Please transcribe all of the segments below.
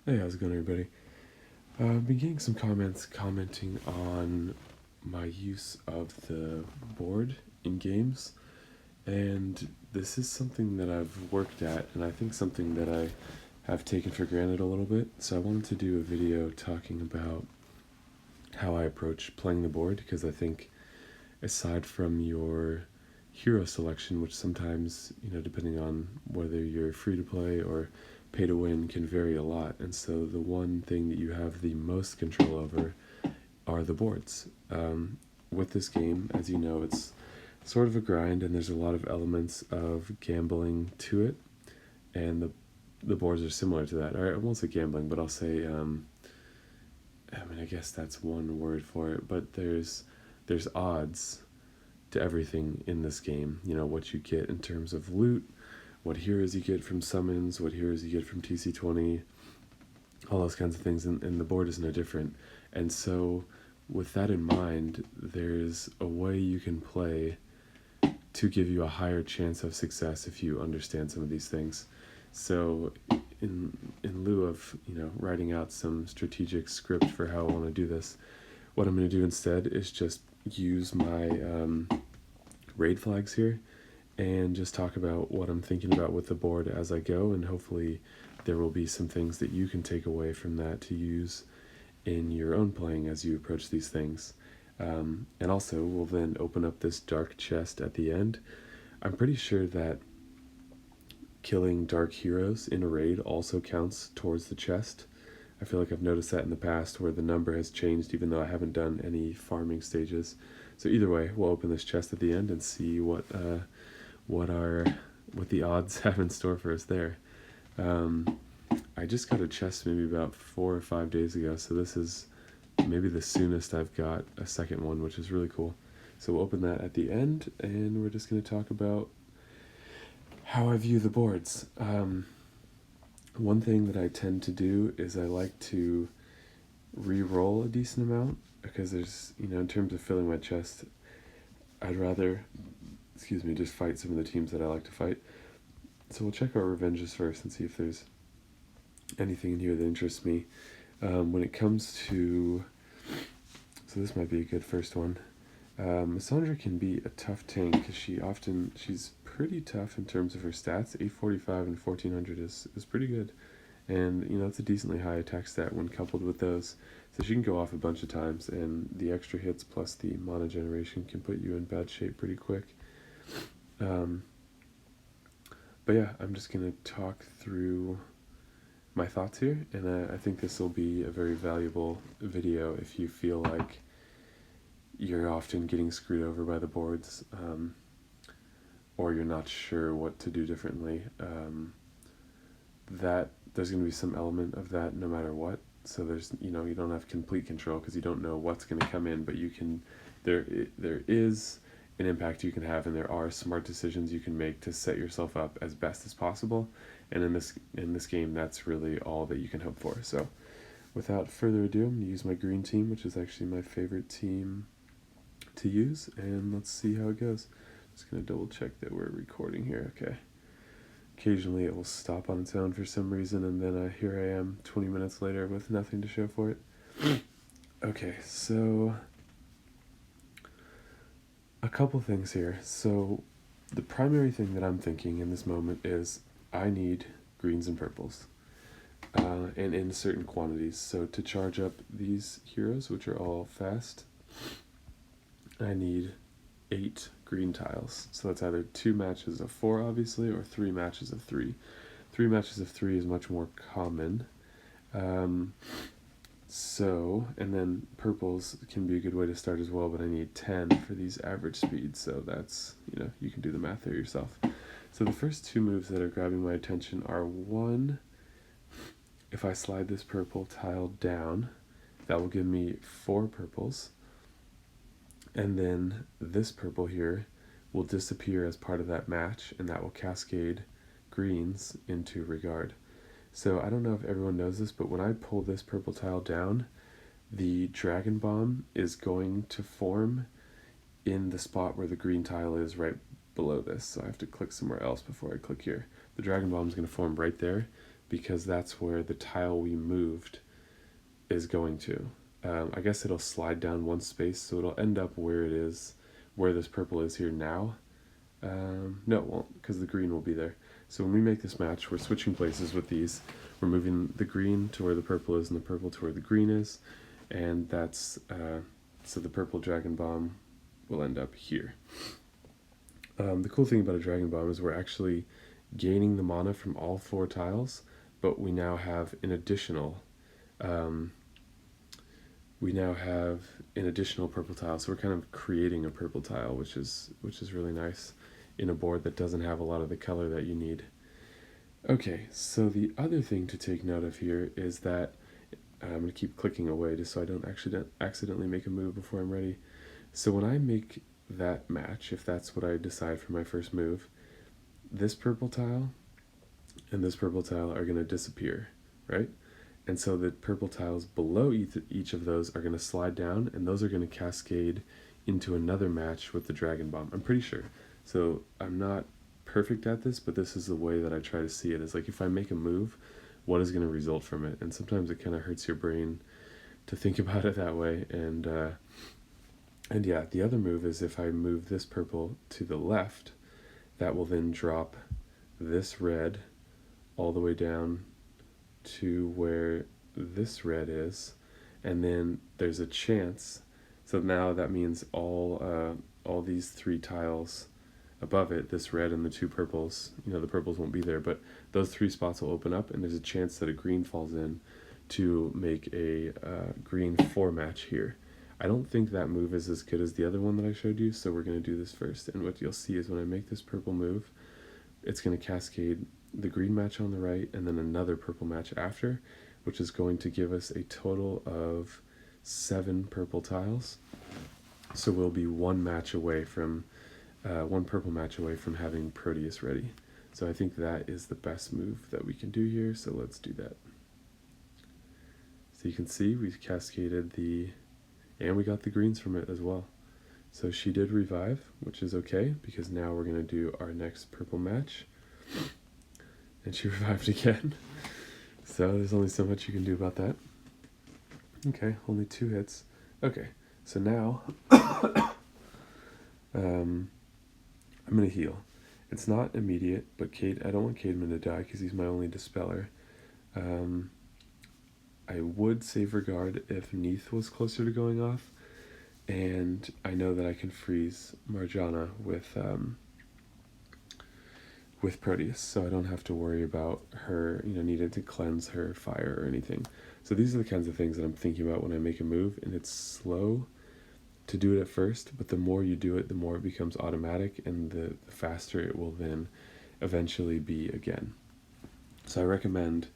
Hey, how's it going, everybody? I've been getting some comments commenting on my use of the board in games, and this is something that I've worked at, and I think something that I have taken for granted a little bit. So I wanted to do a video talking about how I approach playing the board, because I think aside from your hero selection, which sometimes, depending on whether you're free to play or pay to win, can vary a lot. And so the one thing that you have the most control over are the boards. With this game, as you know, it's sort of a grind, and there's a lot of elements of gambling to it. And the boards are similar to that. Or I won't say gambling, but I'll say, I guess that's one word for it. But there's odds to everything in this game. What you get in terms of loot, what heroes you get from summons, what heroes you get from TC20, all those kinds of things, and the board is no different. And so with that in mind, there's a way you can play to give you a higher chance of success if you understand some of these things. So in lieu of writing out some strategic script for how I want to do this, what I'm going to do instead is just use my raid flags here and just talk about what I'm thinking about with the board as I go, and hopefully there will be some things that you can take away from that to use in your own playing as you approach these things. And also, we'll then open up this dark chest at the end. I'm pretty sure that killing dark heroes in a raid also counts towards the chest. I feel like I've noticed that in the past where the number has changed even though I haven't done any farming stages. So either way, we'll open this chest at the end and see what the odds have in store for us there. I just got a chest maybe about 4 or 5 days ago, so this is maybe the soonest I've got a second one, which is really cool. So we'll open that at the end, and we're just going to talk about how I view the boards. One thing that I tend to do is I like to re-roll a decent amount, because there's, in terms of filling my chest, I'd rather, just fight some of the teams that I like to fight. So we'll check our revenges first and see if there's anything in here that interests me. When it comes to, so this might be a good first one. Cassandra can be a tough tank because she's pretty tough in terms of her stats. 845 and 1400 is pretty good, and it's a decently high attack stat when coupled with those. So she can go off a bunch of times, and the extra hits plus the mana generation can put you in bad shape pretty quick. But yeah, I'm just gonna talk through my thoughts here, and I think this will be a very valuable video if you feel like you're often getting screwed over by the boards, or you're not sure what to do differently. That there's going to be some element of that no matter what. So there's you don't have complete control because you don't know what's going to come in, but you can. There is an impact you can have, and there are smart decisions you can make to set yourself up as best as possible. And in this game, that's really all that you can hope for. So without further ado, I'm going to use my green team, which is actually my favorite team to use, and let's see how it goes. Just going to double check that we're recording here. Okay. Occasionally it will stop on its own for some reason, and then here I am 20 minutes later with nothing to show for it. Okay, so a couple things here. So the primary thing that I'm thinking in this moment is I need greens and purples, and in certain quantities. So to charge up these heroes, which are all fast, I need 8 green tiles. So that's either 2 matches of 4, obviously, or 3 matches of 3. 3 matches of 3 is much more common. And then purples can be a good way to start as well, but I need 10 for these average speeds, so that's, you can do the math there yourself. So the first 2 moves that are grabbing my attention are, 1, if I slide this purple tile down, that will give me 4 purples. And then this purple here will disappear as part of that match, and that will cascade greens into Regard. So I don't know if everyone knows this, but when I pull this purple tile down, the Dragon Bomb is going to form in the spot where the green tile is right below this. So I have to click somewhere else before I click here. The Dragon Bomb is going to form right there because that's where the tile we moved is going to. I guess it'll slide down one space, so it'll end up where it is, where this purple is here now. No, it won't, because the green will be there. So when we make this match, we're switching places with these. We're moving the green to where the purple is and the purple to where the green is. And that's, so the purple Dragon Bomb will end up here. The cool thing about a Dragon Bomb is we're actually gaining the mana from all 4 tiles, but we now have an additional purple tile, so we're kind of creating a purple tile, which is really nice in a board that doesn't have a lot of the color that you need. Okay, so the other thing to take note of here is that I'm going to keep clicking away just so I don't accidentally make a move before I'm ready. So when I make that match, if that's what I decide for my first move, this purple tile and this purple tile are going to disappear, right? And so the purple tiles below each of those are going to slide down, and those are going to cascade into another match with the Dragon Bomb. I'm pretty sure. So I'm not perfect at this, but this is the way that I try to see it. Is like if I make a move, what is going to result from it? And sometimes it kind of hurts your brain to think about it that way. And yeah, the other move is if I move this purple to the left, that will then drop this red all the way down to where this red is, and then there's a chance, so now that means all these 3 tiles above it, this red and the 2 purples, the purples won't be there, but those 3 spots will open up, and there's a chance that a green falls in to make a green 4 match here. I don't think that move is as good as the other one that I showed you, so we're going to do this first. And what you'll see is when I make this purple move, it's going to cascade the green match on the right and then another purple match after, which is going to give us a total of 7 purple tiles. So we'll be one purple match away from having Proteus ready. So I think that is the best move that we can do here, so let's do that. So you can see we've cascaded and we got the greens from it as well. So she did revive, which is okay, because now we're going to do our next purple match. And she revived again. So there's only so much you can do about that. Okay, only 2 hits. Okay, so now I'm going to heal. It's not immediate, but I don't want Caedmon to die because he's my only dispeller. I would save Regard if Neith was closer to going off, and I know that I can freeze Marjana with Proteus, so I don't have to worry about her, needing to cleanse her fire or anything. So these are the kinds of things that I'm thinking about when I make a move, and it's slow to do it at first, but the more you do it, the more it becomes automatic, and the faster it will then eventually be again. So I recommend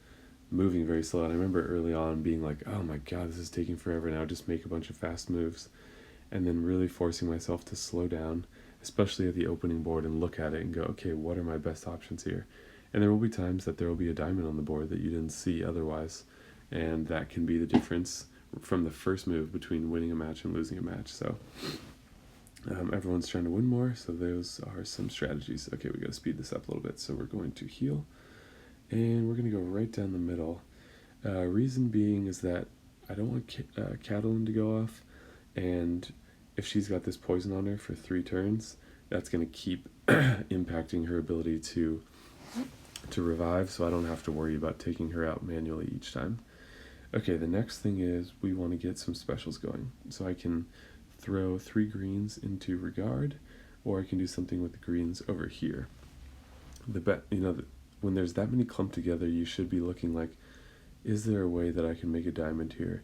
moving very slow. And I remember early on being like, oh my god, this is taking forever now, just make a bunch of fast moves, and then really forcing myself to slow down, especially at the opening board, and look at it and go, okay, what are my best options here? And there will be times that there will be a diamond on the board that you didn't see otherwise, and that can be the difference from the first move between winning a match and losing a match. So everyone's trying to win more, so those are some strategies. Okay, we got to speed this up a little bit, so we're going to heal, and we're going to go right down the middle. Reason being is that I don't want Catelyn to go off, and if she's got this poison on her for 3 turns, that's going to keep impacting her ability to revive, so I don't have to worry about taking her out manually each time. Okay, the next thing is we want to get some specials going. So I can throw 3 greens into Regard, or I can do something with the greens over here. When there's that many clumped together, you should be looking like, is there a way that I can make a diamond here?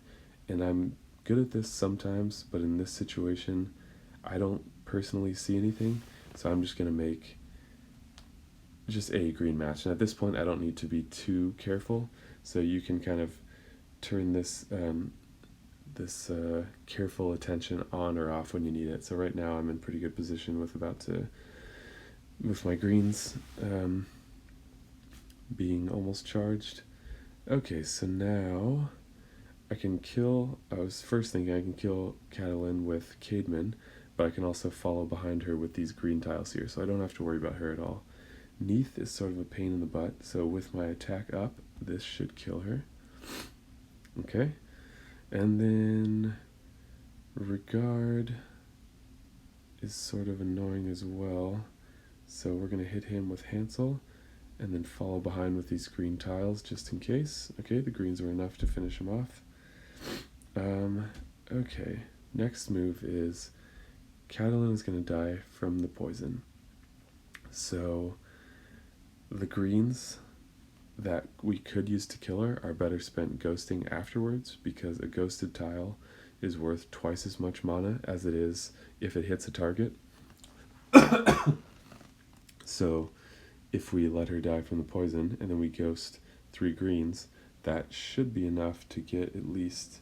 And I'm good at this sometimes, but in this situation, I don't personally see anything, so I'm just going to make just a green match. And at this point, I don't need to be too careful, so you can kind of turn this careful attention on or off when you need it. So right now I'm in pretty good position with my greens being almost charged. Okay, so now I can kill, I was first thinking I can kill Catelyn with Caedmon, but I can also follow behind her with these green tiles here, so I don't have to worry about her at all. Neith is sort of a pain in the butt, so with my attack up, this should kill her. Okay, and then Regard is sort of annoying as well, so we're going to hit him with Hansel and then follow behind with these green tiles just in case. Okay, the greens were enough to finish him off. Okay, next move is Catalin is going to die from the poison. So the greens that we could use to kill her are better spent ghosting afterwards, because a ghosted tile is worth twice as much mana as it is if it hits a target. So if we let her die from the poison and then we ghost 3 greens, that should be enough to get at least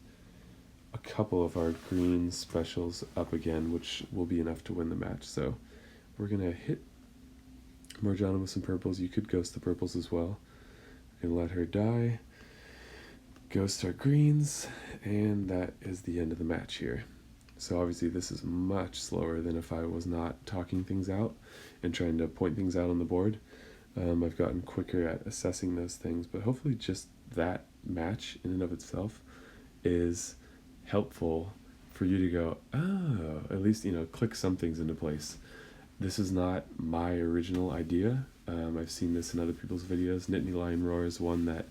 a couple of our green specials up again, which will be enough to win the match. So we're going to hit Morgana with some purples. You could ghost the purples as well. We're going to let her die, ghost our greens, and that is the end of the match here. So obviously this is much slower than if I was not talking things out and trying to point things out on the board. I've gotten quicker at assessing those things, but hopefully just that match in and of itself is helpful for you to go, oh, at least, click some things into place. This is not my original idea. I've seen this in other people's videos. Nittany Lion Roar is one that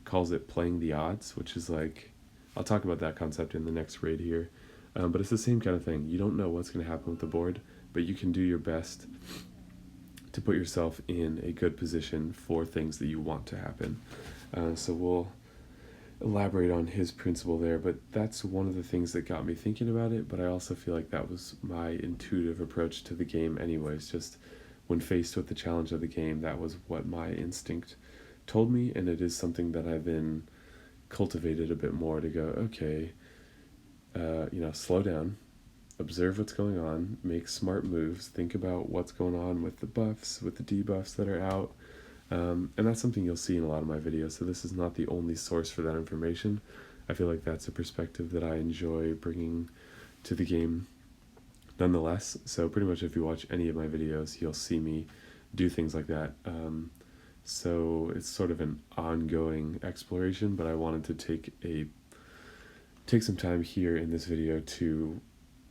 calls it playing the odds, which is like, I'll talk about that concept in the next raid here. But it's the same kind of thing. You don't know what's going to happen with the board, but you can do your best to put yourself in a good position for things that you want to happen. So we'll elaborate on his principle there, but that's one of the things that got me thinking about it. But I also feel like that was my intuitive approach to the game anyways. Just when faced with the challenge of the game, that was what my instinct told me, and it is something that I've been cultivated a bit more to go, okay, slow down, observe what's going on, make smart moves, think about what's going on with the buffs, with the debuffs that are out. And that's something you'll see in a lot of my videos, so this is not the only source for that information. I feel like that's a perspective that I enjoy bringing to the game nonetheless. So pretty much if you watch any of my videos, you'll see me do things like that. So it's sort of an ongoing exploration, but I wanted to take some time here in this video to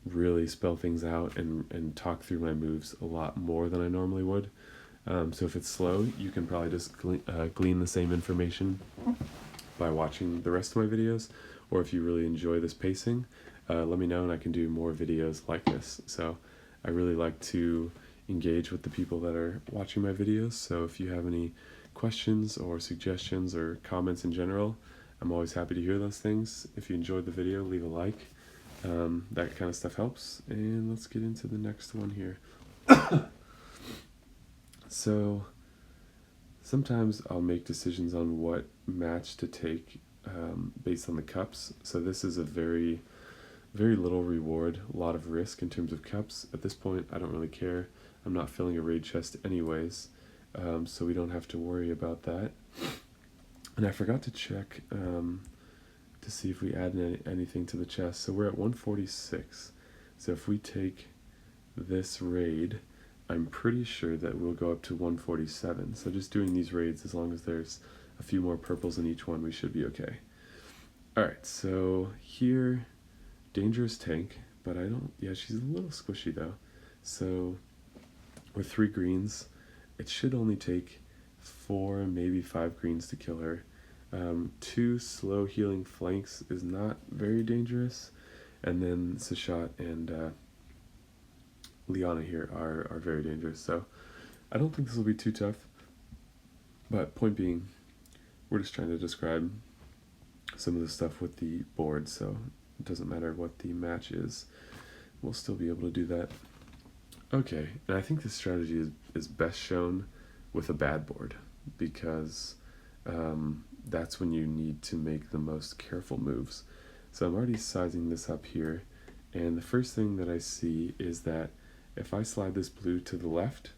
really spell things out and talk through my moves a lot more than I normally would. So if it's slow, you can probably just glean the same information by watching the rest of my videos, or if you really enjoy this pacing, let me know and I can do more videos like this. So I really like to engage with the people that are watching my videos, so if you have any questions or suggestions or comments in general, I'm always happy to hear those things. If you enjoyed the video, leave a like. That kind of stuff helps. And let's get into the next one here. So sometimes I'll make decisions on what match to take based on the cups. So this is a very, very little reward, a lot of risk in terms of cups. At this point, I don't really care. I'm not filling a raid chest anyways, so we don't have to worry about that. And I forgot to check to see if we add anything to the chest. So we're at 146. So if we take this raid, I'm pretty sure that we'll go up to 147. So just doing these raids, as long as there's a few more purples in each one, we should be okay. Alright, so here, Dangerous Tank, but she's a little squishy though. So with 3 greens, it should only take 4, maybe 5 greens to kill her. 2 slow healing flanks is not very dangerous, and then Sashat and Liana here are very dangerous, so I don't think this will be too tough. But point being, we're just trying to describe some of the stuff with the board, so it doesn't matter what the match is, we'll still be able to do that. Okay, and I think this strategy is best shown with a bad board, because that's when you need to make the most careful moves. So I'm already sizing this up here, and the first thing that I see is that if I slide this blue to the left,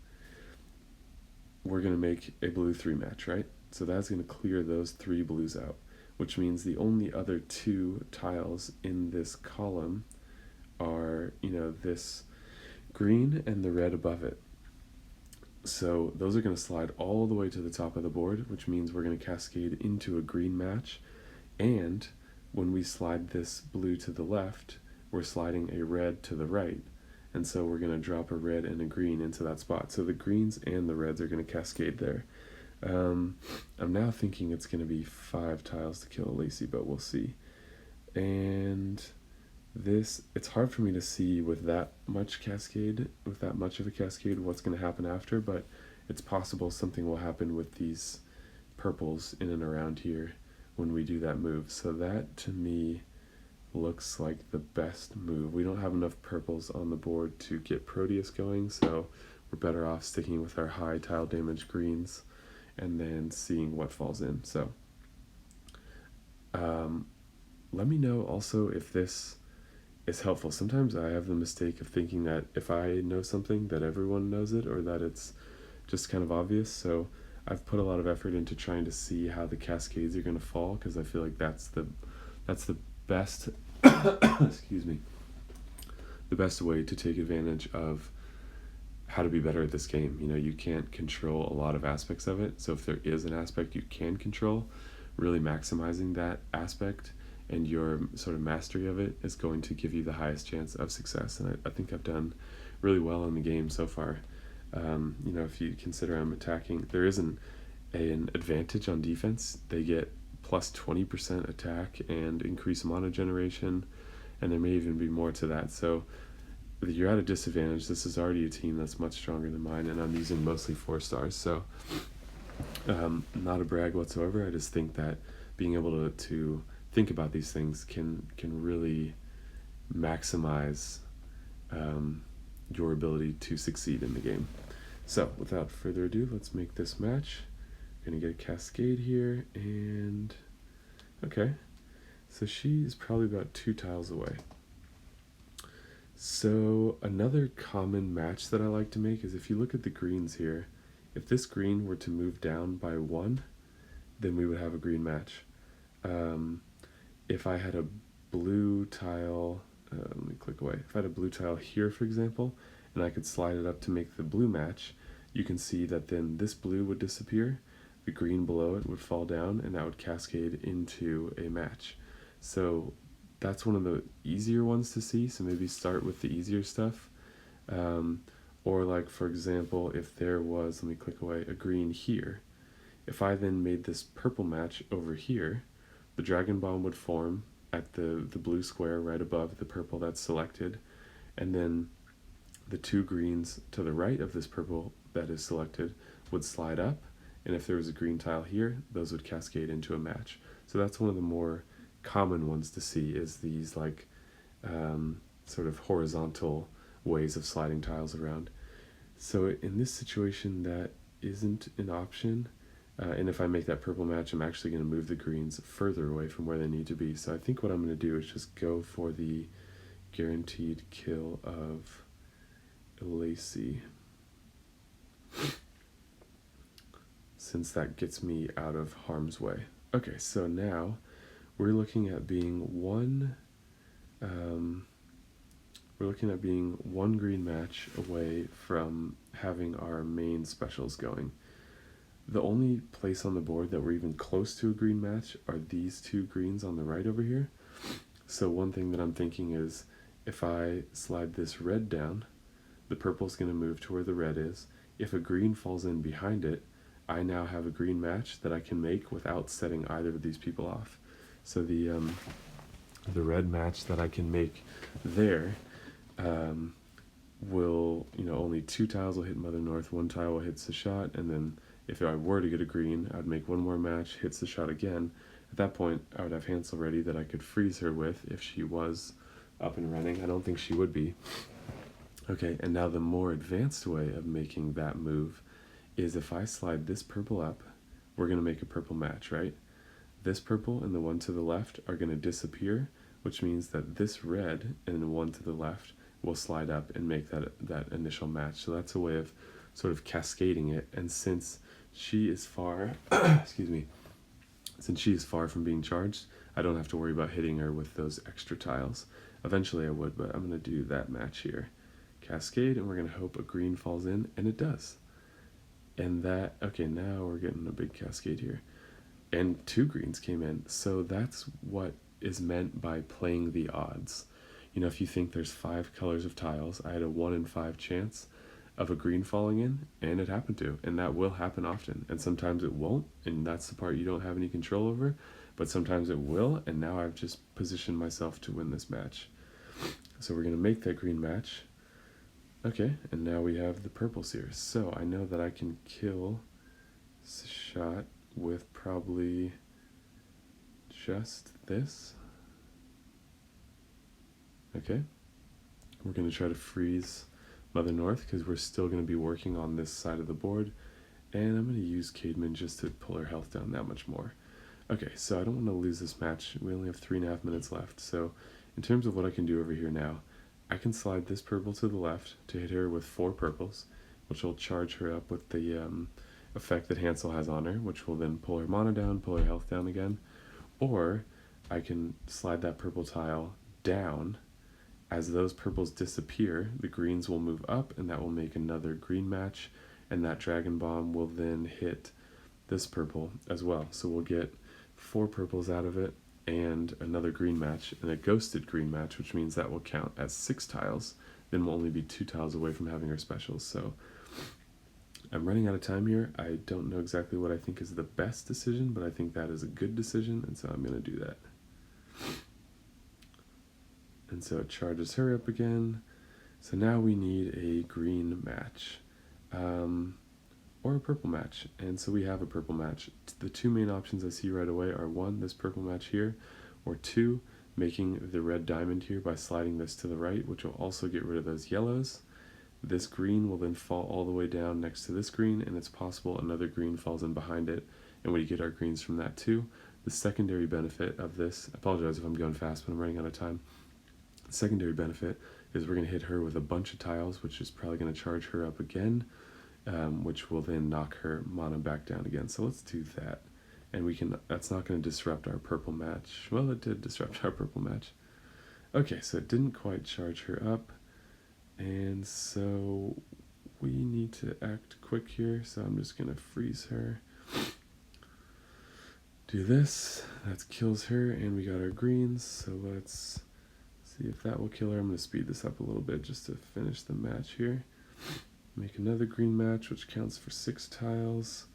we're going to make a blue 3 match, right? So that's going to clear those 3 blues out, which means the only other 2 tiles in this column are, this green and the red above it. So those are going to slide all the way to the top of the board, which means we're going to cascade into a green match. And when we slide this blue to the left, we're sliding a red to the right. And so we're going to drop a red and a green into that spot. So the greens and the reds are going to cascade there. I'm now thinking it's going to be 5 tiles to kill a Lacey, but we'll see. And this, it's hard for me to see with that much of a cascade, what's going to happen after, but it's possible something will happen with these purples in and around here when we do that move. So that to me looks like the best move. We don't have enough purples on the board to get Proteus going, so we're better off sticking with our high tile damage greens and then seeing what falls in. So let me know also if this is helpful. Sometimes I have the mistake of thinking that if I know something that everyone knows it, or that it's just kind of obvious. So I've put a lot of effort into trying to see how the cascades are going to fall, because I feel like that's the best excuse me, the best way to take advantage of how to be better at this game. You know, you can't control a lot of aspects of it, so if there is an aspect you can control, really maximizing that aspect and your sort of mastery of it is going to give you the highest chance of success. And I think I've done really well in the game so far. You know, if you consider I'm attacking, there isn't an advantage on defense. They get plus 20% attack and increase mana generation, and there may even be more to that. So you're at a disadvantage. This is already a team that's much stronger than mine, and I'm using mostly 4 stars. So not a brag whatsoever. I just think that being able to think about these things can really maximize your ability to succeed in the game. So without further ado, let's make this match. Gonna get a cascade here, and okay, so she's probably about 2 tiles away. So another common match that I like to make is, if you look at the greens here, if this green were to move down by 1, then we would have a green match. If I had a blue tile, let me click away. If I had a blue tile here, for example, and I could slide it up to make the blue match, you can see that then this blue would disappear, the green below it would fall down, and that would cascade into a match. So that's one of the easier ones to see, so maybe start with the easier stuff. Or like, for example, if there was, let me click away, a green here, if I then made this purple match over here, the Dragon Bomb would form at the blue square right above the purple that's selected, and then the 2 greens to the right of this purple that is selected would slide up, and if there was a green tile here, those would cascade into a match. So that's one of the more common ones to see, is these like sort of horizontal ways of sliding tiles around. So in this situation, that isn't an option. And if I make that purple match, I'm actually going to move the greens further away from where they need to be. So I think what I'm going to do is just go for the guaranteed kill of Lacey, since that gets me out of harm's way. Okay, so now we're looking at being one green match away from having our main specials going. The only place on the board that we're even close to a green match are these 2 greens on the right over here. So one thing that I'm thinking is, if I slide this red down, the purple's going to move to where the red is. If a green falls in behind it, I now have a green match that I can make without setting either of these people off. So the red match that I can make there will, you know, only 2 tiles will hit Mother North, 1 tile will hit Seshat, and then if I were to get a green, I'd make 1 more match, hit Seshat again. At that point, I would have Hansel ready that I could freeze her with if she was up and running. I don't think she would be. Okay, and now the more advanced way of making that move is, if I slide this purple up, we're going to make a purple match, right? This purple and the one to the left are going to disappear, which means that this red and the one to the left will slide up and make that initial match. So that's a way of sort of cascading it. And since she is far, excuse me, since she is far from being charged, I don't have to worry about hitting her with those extra tiles. Eventually I would, but I'm going to do that match here. Cascade, and we're going to hope a green falls in, and it does. And that, okay, now we're getting a big cascade here. And 2 greens came in. So that's what is meant by playing the odds. You know, if you think there's 5 colors of tiles, I had a 1 in 5 chance of a green falling in, and it happened to. And that will happen often. And sometimes it won't, and that's the part you don't have any control over. But sometimes it will, and now I've just positioned myself to win this match. So we're going to make that green match. Okay, and now we have the purples here. So I know that I can kill this shot with probably just this. Okay, we're going to try to freeze Mother North because we're still going to be working on this side of the board. And I'm going to use Caedmon just to pull her health down that much more. Okay, so I don't want to lose this match. We only have 3.5 minutes left. So in terms of what I can do over here now, I can slide this purple to the left to hit her with 4 purples, which will charge her up with the effect that Hansel has on her, which will then pull her mana down, pull her health down again. Or I can slide that purple tile down. As those purples disappear, the greens will move up, and that will make another green match, and that Dragon Bomb will then hit this purple as well. So we'll get 4 purples out of it, and another green match, and a ghosted green match, which means that will count as 6 tiles. Then we'll only be 2 tiles away from having our specials. So I'm running out of time here. I don't know exactly what I think is the best decision, but I think that is a good decision, and so I'm going to do that. And so it charges her up again. So now we need a green match. Or a purple match. And so we have a purple match. The 2 main options I see right away are 1, this purple match here, or 2, making the red diamond here by sliding this to the right, which will also get rid of those yellows. This green will then fall all the way down next to this green, and it's possible another green falls in behind it, and we get our greens from that too. The secondary benefit of this, I apologize if I'm going fast, but I'm running out of time. The secondary benefit is we're going to hit her with a bunch of tiles, which is probably going to charge her up again, which will then knock her mana back down again. So let's do that. And we can, that's not going to disrupt our purple match. Well, it did disrupt our purple match. Okay, so it didn't quite charge her up. And so we need to act quick here. So I'm just going to freeze her. Do this. That kills her, and we got our greens. So let's see if that will kill her. I'm going to speed this up a little bit just to finish the match here. Make another green match, which counts for 6 tiles.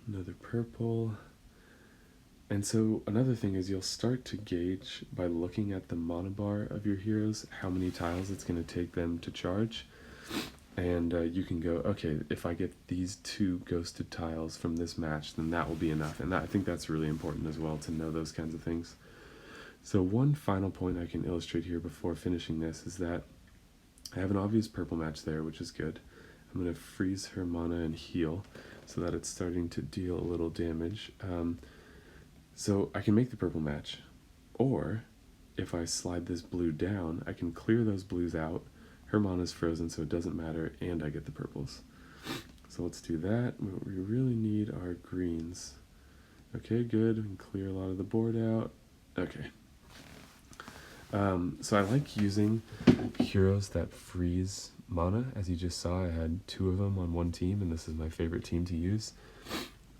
Another purple. And so another thing is you'll start to gauge by looking at the mana bar of your heroes how many tiles it's going to take them to charge. And you can go, okay, if I get these 2 ghosted tiles from this match, then that will be enough. And I think that's really important as well to know those kinds of things. So one final point I can illustrate here before finishing this is that I have an obvious purple match there, which is good. I'm going to freeze her mana and heal so that it's starting to deal a little damage. So I can make the purple match, or if I slide this blue down, I can clear those blues out. Her mana is frozen, so it doesn't matter, and I get the purples. So let's do that. We really need our greens. Okay, good. We can clear a lot of the board out. Okay. So I like using heroes that freeze mana. As you just saw, I had 2 of them on one team, and this is my favorite team to use.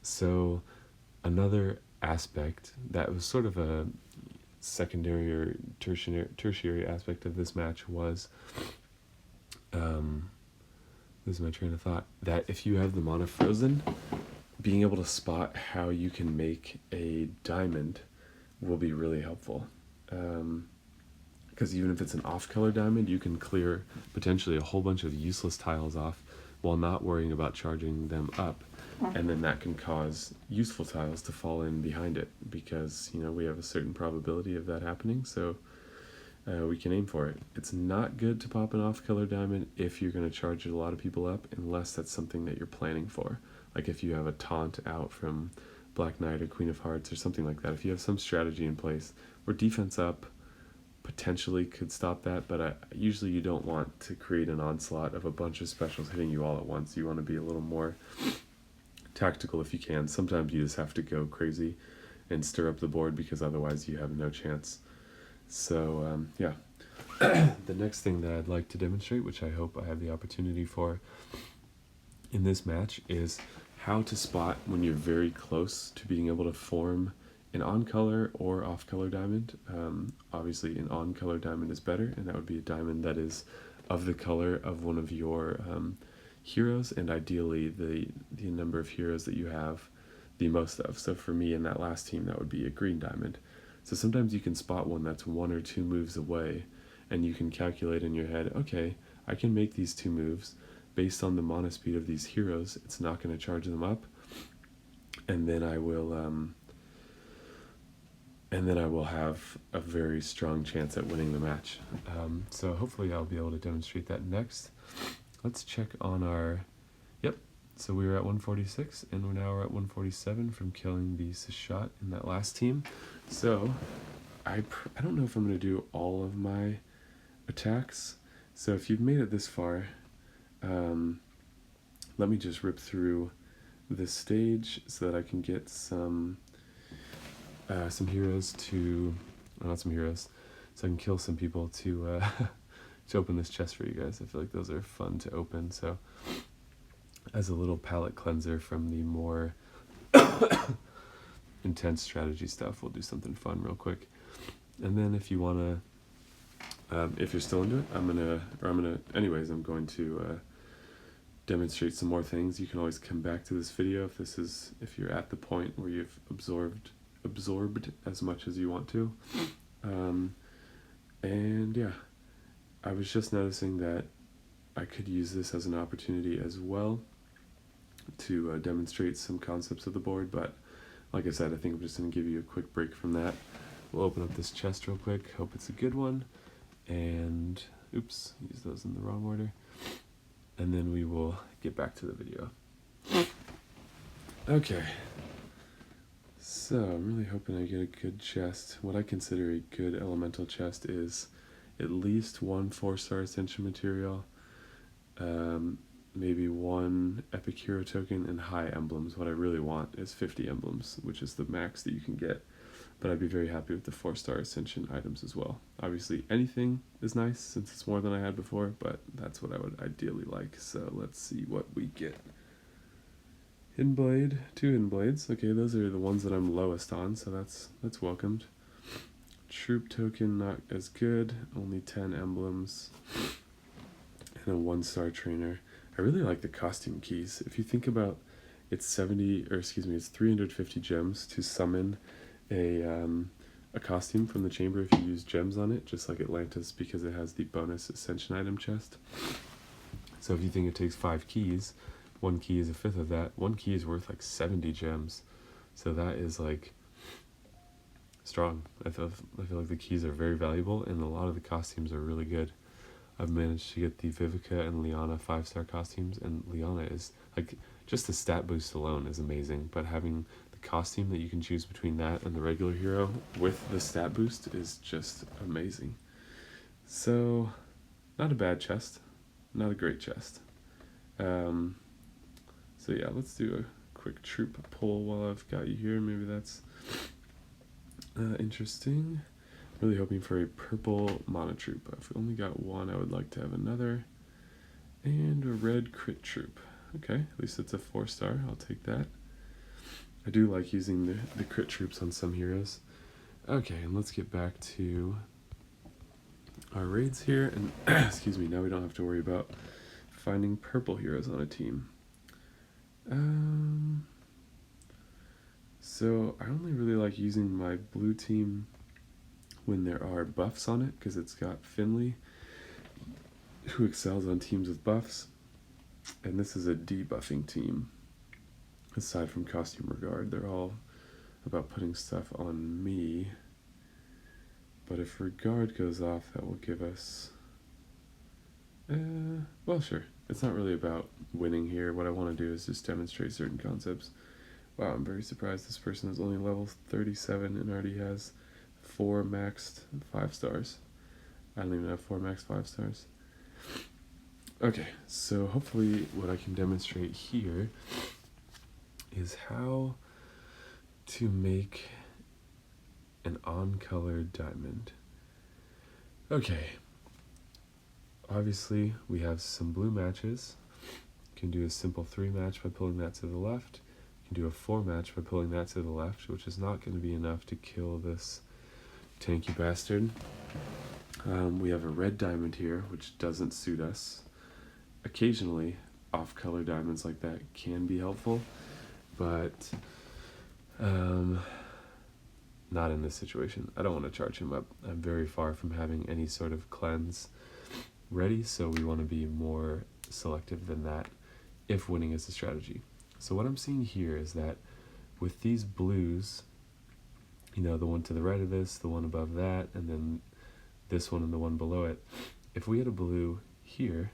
So another aspect that was sort of a secondary or tertiary aspect of this match was, this is my train of thought, that if you have the mana frozen, being able to spot how you can make a diamond will be really helpful. Because even if it's an off-color diamond, you can clear potentially a whole bunch of useless tiles off while not worrying about charging them up. And then that can cause useful tiles to fall in behind it because, you know, we have a certain probability of that happening, so we can aim for it. It's not good to pop an off-color diamond if you're going to charge a lot of people up, unless that's something that you're planning for. Like if you have a taunt out from Black Knight or Queen of Hearts or something like that. If you have some strategy in place where defense up potentially could stop that, but usually you don't want to create an onslaught of a bunch of specials hitting you all at once. You want to be a little more tactical if you can. Sometimes you just have to go crazy and stir up the board because otherwise you have no chance. So yeah. The next thing that I'd like to demonstrate, which I hope I have the opportunity for, in this match is how to spot when you're very close to being able to form an on-color or off-color diamond. Obviously, an on-color diamond is better, and that would be a diamond that is of the color of one of your heroes, and ideally the number of heroes that you have the most of. So for me in that last team, that would be a green diamond. So sometimes you can spot one that's 1 or 2 moves away, and you can calculate in your head, okay, I can make these 2 moves based on the mana speed of these heroes. It's not going to charge them up, and then I will have a very strong chance at winning the match. So hopefully I'll be able to demonstrate that next. Let's check on our, yep, so we were at 146, and we're now at 147 from killing the Seshat in that last team. So I don't know if I'm going to do all of my attacks. So if you've made it this far, let me just rip through this stage so that I can get some heroes to, not some heroes, so I can kill some people to open this chest for you guys. I feel like those are fun to open. So as a little palate cleanser from the more intense strategy stuff, we'll do something fun real quick. And then if you want to, if you're still into it, I'm going to demonstrate some more things. You can always come back to this video if you're at the point where you've absorbed as much as you want to. And yeah, I was just noticing that I could use this as an opportunity as well to demonstrate some concepts of the board, but like I said, I think I'm just going to give you a quick break from that. We'll open up this chest real quick, hope it's a good one, and oops, use those in the wrong order, and then we will get back to the video. Okay, so I'm really hoping I get a good chest. What I consider a good elemental chest is at least 1 4-star Ascension material, maybe 1 Epic Hero token, and high emblems. What I really want is 50 emblems, which is the max that you can get, but I'd be very happy with the 4-star Ascension items as well. Obviously anything is nice since it's more than I had before, but that's what I would ideally like. So let's see what we get. Hidden Blade, 2 Hidden Blades. Okay, those are the ones that I'm lowest on, so that's welcomed. Troop token, not as good, only 10 emblems, and a 1-star trainer. I really like the costume keys. If you think about it's 350 gems to summon a costume from the chamber if you use gems on it, just like Atlantis, because it has the bonus Ascension item chest. So if you think it takes 5 keys, 1 key is a fifth of that. 1 key is worth like 70 gems. So that is like strong. I feel like the keys are very valuable, and a lot of the costumes are really good. I've managed to get the Vivica and Liana 5-star costumes, and Liana is like, just the stat boost alone is amazing, but having the costume that you can choose between that and the regular hero with the stat boost is just amazing. So not a bad chest, not a great chest. So yeah, let's do a quick troop pull while I've got you here. Maybe that's interesting. Really hoping for a purple mana troop. If we only got 1, I would like to have another. And a red crit troop. Okay, at least it's a 4-star. I'll take that. I do like using the crit troops on some heroes. Okay, and let's get back to our raids here. And excuse me, now we don't have to worry about finding purple heroes on a team. So I only really like using my blue team when there are buffs on it, because it's got Finley, who excels on teams with buffs, and this is a debuffing team. Aside from Costume Regard, they're all about putting stuff on me, but if Regard goes off, that will give us, well, sure. It's not really about winning here. What I want to do is just demonstrate certain concepts. Wow, I'm very surprised this person is only level 37 and already has 4 maxed 5-stars. I don't even have 4 maxed 5-stars. Okay, so hopefully what I can demonstrate here is how to make an on-colored diamond. Okay, obviously we have some blue matches, Can do a simple 3 match by pulling that to the left. Can do a 4 match by pulling that to the left, which is not going to be enough to kill this tanky bastard. We have a red diamond here, which doesn't suit us. Occasionally, off-color diamonds like that can be helpful, but not in this situation. I don't want to charge him up. I'm very far from having any sort of cleanse ready, so we want to be more selective than that if winning is a strategy. So what I'm seeing here is that with these blues, the one to the right of this, the one above that, and then this one and the one below it, if we had a blue here,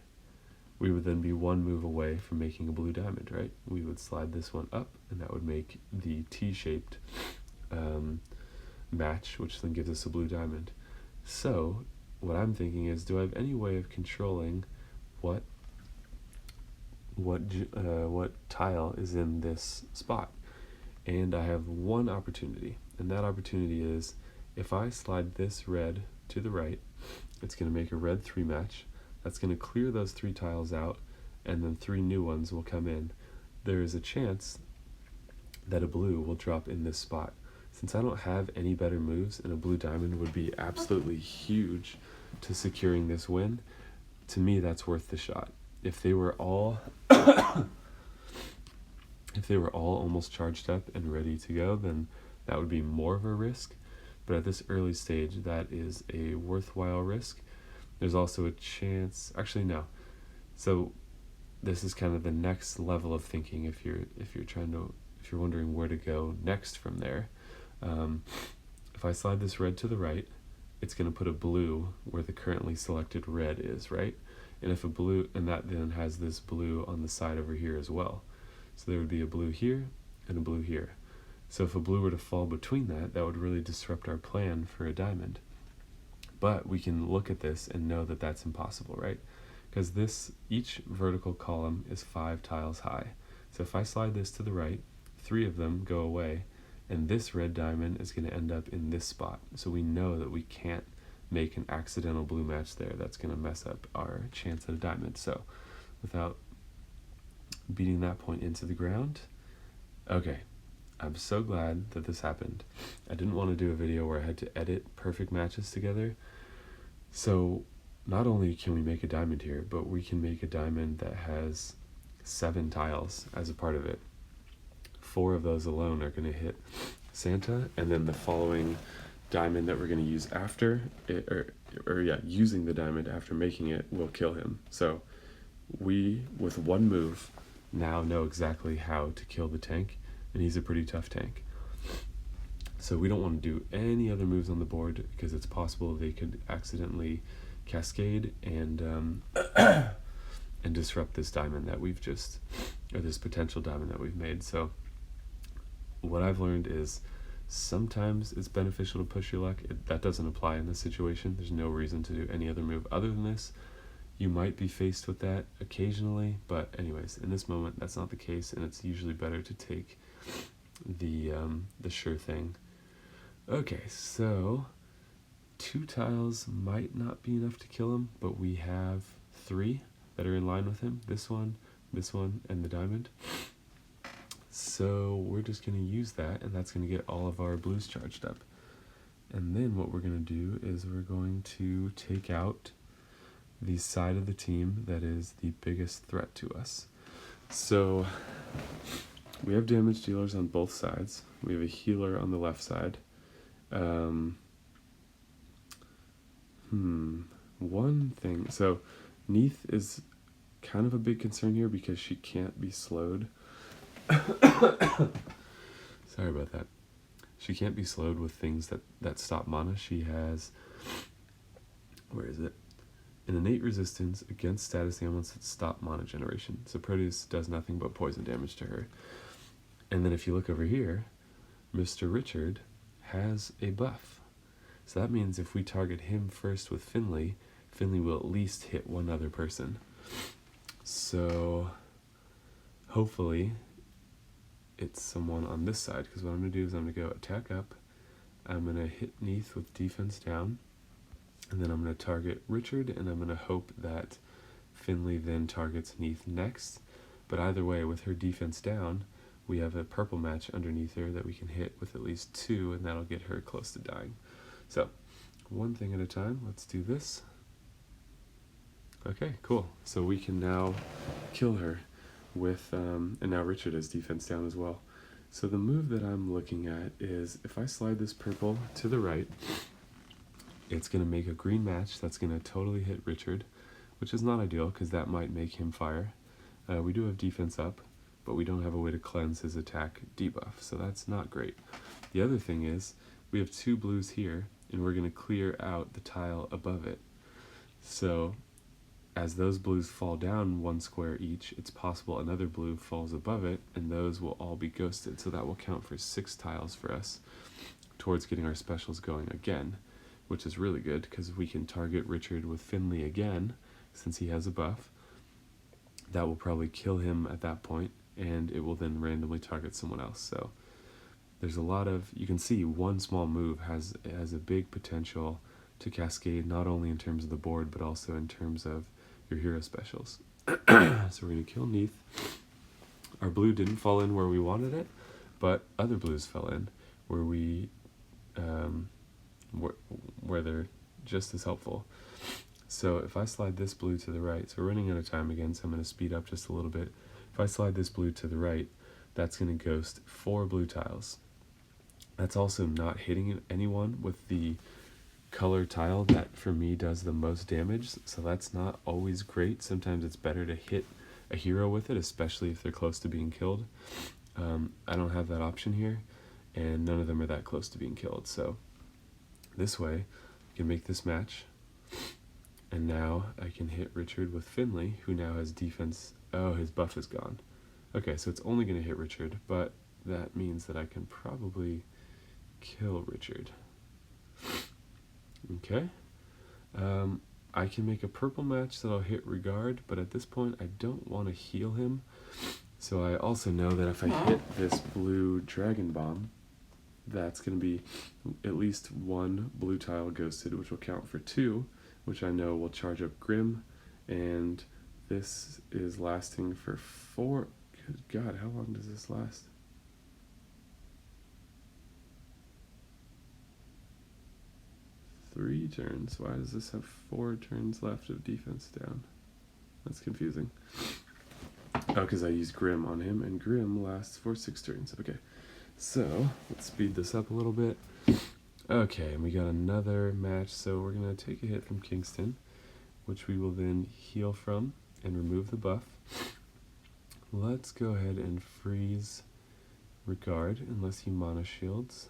we would then be one move away from making a blue diamond, right? We would slide this one up, and that would make the T-shaped match, which then gives us a blue diamond. So what I'm thinking is, do I have any way of controlling what tile is in this spot? And I have one opportunity, and that opportunity is if I slide this red to the right, it's going to make a red 3 match. That's going to clear those 3 tiles out, and then 3 new ones will come in. There is a chance that a blue will drop in this spot. Since I don't have any better moves, and a blue diamond would be absolutely huge to securing this win, to me that's worth the shot. If they were all almost charged up and ready to go, then that would be more of a risk. But at this early stage, that is a worthwhile risk. There's also a chance, actually no. So this is kind of the next level of thinking if you're wondering where to go next from there. If I slide this red to the right, it's going to put a blue where the currently selected red is, right? And if a blue, and that then has this blue on the side over here as well. So there would be a blue here and a blue here. So if a blue were to fall between that, that would really disrupt our plan for a diamond. But we can look at this and know that that's impossible, right? Because each vertical column is 5 tiles high. So if I slide this to the right, 3 of them go away, and this red diamond is going to end up in this spot. So we know that we can't make an accidental blue match there. That's going to mess up our chance at a diamond. So without beating that point into the ground, okay, I'm so glad that this happened. I didn't want to do a video where I had to edit perfect matches together. So not only can we make a diamond here, but we can make a diamond that has 7 tiles as a part of it. 4 of those alone are going to hit Santa, and then the following diamond that we're going to use after it, using the diamond after making it, will kill him. So we, with one move, now know exactly how to kill the tank, and he's a pretty tough tank. So we don't want to do any other moves on the board, because it's possible they could accidentally cascade and disrupt this diamond that we've or this potential diamond that we've made. So what I've learned is sometimes it's beneficial to push your luck. That doesn't apply in this situation. There's no reason to do any other move other than this. You might be faced with that occasionally, but anyways, in this moment, that's not the case, and it's usually better to take the sure thing. Okay, so 2 tiles might not be enough to kill him, but we have 3 that are in line with him. This one, and the diamond. So we're just going to use that, and that's going to get all of our blues charged up. And then what we're going to do is we're going to take out the side of the team that is the biggest threat to us. So we have damage dealers on both sides. We have a healer on the left side. One thing. So Neith is kind of a big concern here because she can't be slowed. Sorry about that. She can't be slowed with things that stop mana. She has, where is it? An innate resistance against status ailments that stop mana generation. So Proteus does nothing but poison damage to her. And then if you look over here, Mr. Richard has a buff. So that means if we target him first with Finley, Finley will at least hit one other person. So hopefully it's someone on this side, because what I'm going to do is I'm going to go attack up. I'm going to hit Neith with defense down, and then I'm going to target Richard, and I'm going to hope that Finley then targets Neith next. But either way, with her defense down, we have a purple match underneath her that we can hit with at least 2, and that'll get her close to dying. So, one thing at a time, let's do this. Okay, cool. So we can now kill her with, and now Richard has defense down as well. So the move that I'm looking at is if I slide this purple to the right, it's going to make a green match that's going to totally hit Richard, which is not ideal because that might make him fire. We do have defense up, but we don't have a way to cleanse his attack debuff, so that's not great. The other thing is we have 2 blues here, and we're going to clear out the tile above it. So as those blues fall down 1 square each, it's possible another blue falls above it, and those will all be ghosted. So that will count for 6 tiles for us towards getting our specials going again, which is really good because we can target Richard with Finley again since he has a buff. That will probably kill him at that point, and it will then randomly target someone else. So there's a lot of, you can see one small move has a big potential to cascade, not only in terms of the board, but also in terms of your hero specials. So we're going to kill Neith. Our blue didn't fall in where we wanted it, but other blues fell in where we, where they're just as helpful. So if I slide this blue to the right, so we're running out of time again, so I'm going to speed up just a little bit. If I slide this blue to the right, that's going to ghost 4 blue tiles. That's also not hitting anyone with the color tile that for me does the most damage, so that's not always great. Sometimes it's better to hit a hero with it, especially if they're close to being killed. I don't have that option here, and none of them are that close to being killed, so this way I can make this match, and now I can hit Richard with Finley, who now has defense. Oh, his buff is gone. Okay, so it's only going to hit Richard, but that means that I can probably kill Richard. Okay. I can make a purple match that'll hit Regard, but at this point I don't want to heal him. So I also know that if I hit this blue Dragon Bomb, that's going to be at least 1 blue tile ghosted, which will count for 2, which I know will charge up Grim, and this is lasting for 4. Good God, how long does this last? Three turns. Why does this have 4 turns left of defense down? That's confusing. Oh, because I used Grim on him, and Grim lasts for 6 turns. Okay, so let's speed this up a little bit. Okay, and we got another match, so we're going to take a hit from Kingston, which we will then heal from and remove the buff. Let's go ahead and freeze Regard, unless he mana shields.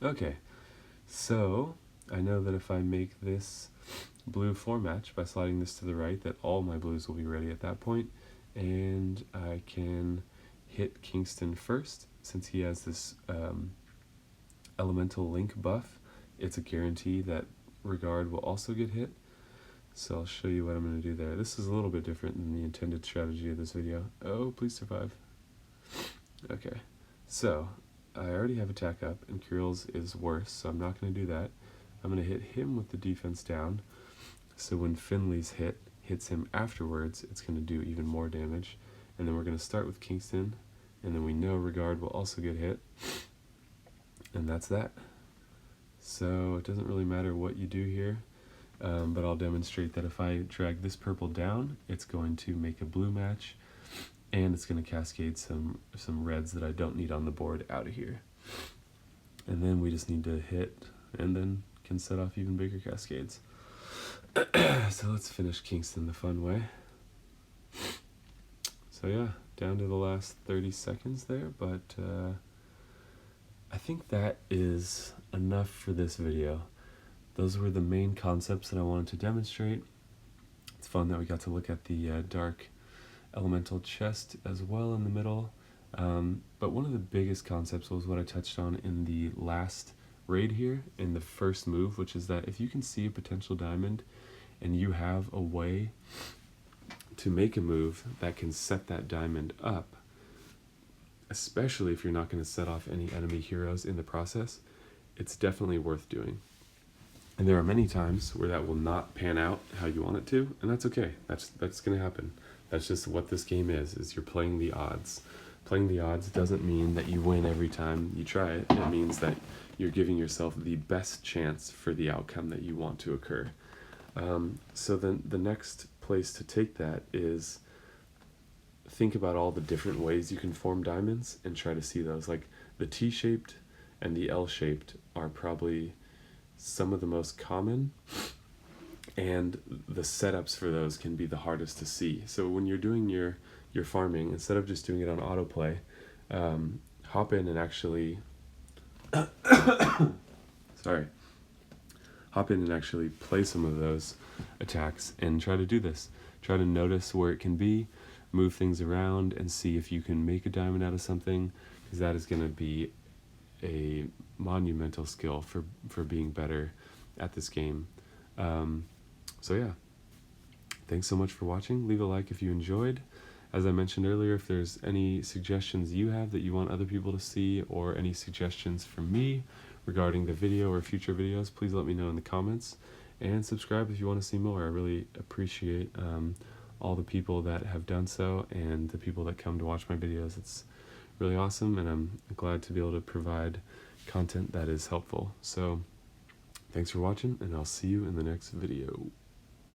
Okay, so I know that if I make this blue 4 match by sliding this to the right, that all my blues will be ready at that point, and I can hit Kingston first. Since he has this elemental link buff, it's a guarantee that Regard will also get hit. So I'll show you what I'm going to do there. This is a little bit different than the intended strategy of this video. Oh, please survive. Okay, so I already have attack up, and Kyril's is worse, so I'm not going to do that. I'm going to hit him with the defense down, so when Finley's hits him afterwards, it's going to do even more damage. And then we're going to start with Kingston, and then we know Regard will also get hit, and that's that. So it doesn't really matter what you do here, but I'll demonstrate that if I drag this purple down, it's going to make a blue match, and it's going to cascade some reds that I don't need on the board out of here. And then we just need to hit, and then can set off even bigger cascades. So let's finish Kingston the fun way. So yeah, down to the last 30 seconds there, but I think that is enough for this video. Those were the main concepts that I wanted to demonstrate. It's fun that we got to look at the dark elemental chest as well in the middle. But one of the biggest concepts was what I touched on in the last raid here, in the first move, which is that if you can see a potential diamond and you have a way to make a move that can set that diamond up, especially if you're not going to set off any enemy heroes in the process, it's definitely worth doing. And there are many times where that will not pan out how you want it to, and that's okay. That's going to happen. That's just what this game is you're playing the odds. Playing the odds doesn't mean that you win every time you try it. It means that you're giving yourself the best chance for the outcome that you want to occur. So then the next place to take that is think about all the different ways you can form diamonds and try to see those. Like the T-shaped and the L-shaped are probably some of the most common, and the setups for those can be the hardest to see. So when you're doing your farming, instead of just doing it on autoplay, hop in and actually sorry, hop in and actually play some of those attacks and try to do this. Try to notice where it can be, move things around, and see if you can make a diamond out of something, because that is going to be a monumental skill for being better at this game. So yeah, thanks so much for watching. Leave a like if you enjoyed. As I mentioned earlier, if there's any suggestions you have that you want other people to see, or any suggestions from me regarding the video or future videos, please let me know in the comments, and subscribe if you want to see more. I really appreciate all the people that have done so and the people that come to watch my videos. It's really awesome, and I'm glad to be able to provide content that is helpful. So thanks for watching, and I'll see you in the next video.